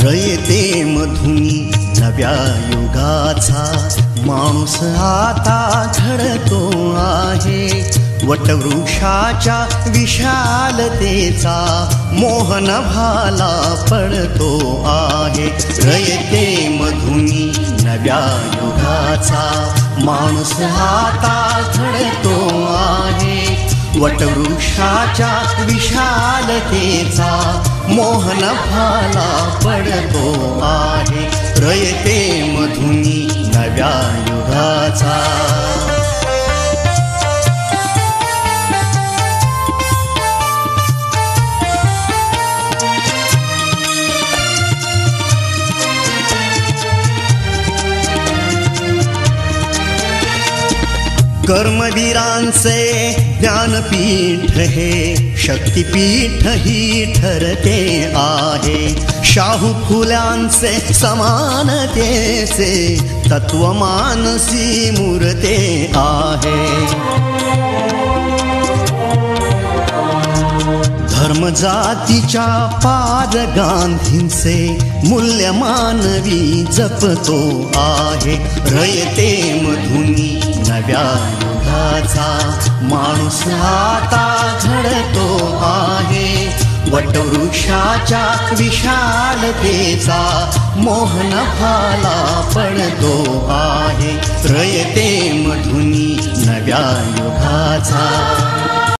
रयते मधुनी नव्या युगाचा माणूस आता घडतो आहे. वटवृक्षाच्या विशालतेचा मोहन भाला पडतो आहे. रयते मधुनी नव्या युगाचा माणूस आता घडतो आहे. वटवृक्षाच्या विशालतेचा मोहन भाला पडतो आहे. रयते मधुनी नव्या युगाचा. कर्मवीरांचे ज्ञानपीठ हे शक्तिपीठ ही ठरते आहे. शाहू फुल्यांचे समानतेचे तत्वमानसी मूर्ते आहे. धर्म जातीच्या पाद गांधींचे मूल्य मानवी जपतो आहे. रयते मधुनी नव्या युगाचा माणूस आता घडतो आहे. वटवृक्षाच्या विशालतेचा मोहन भाला पडतो आहे. रयते मधुनी नव्या युगाचा.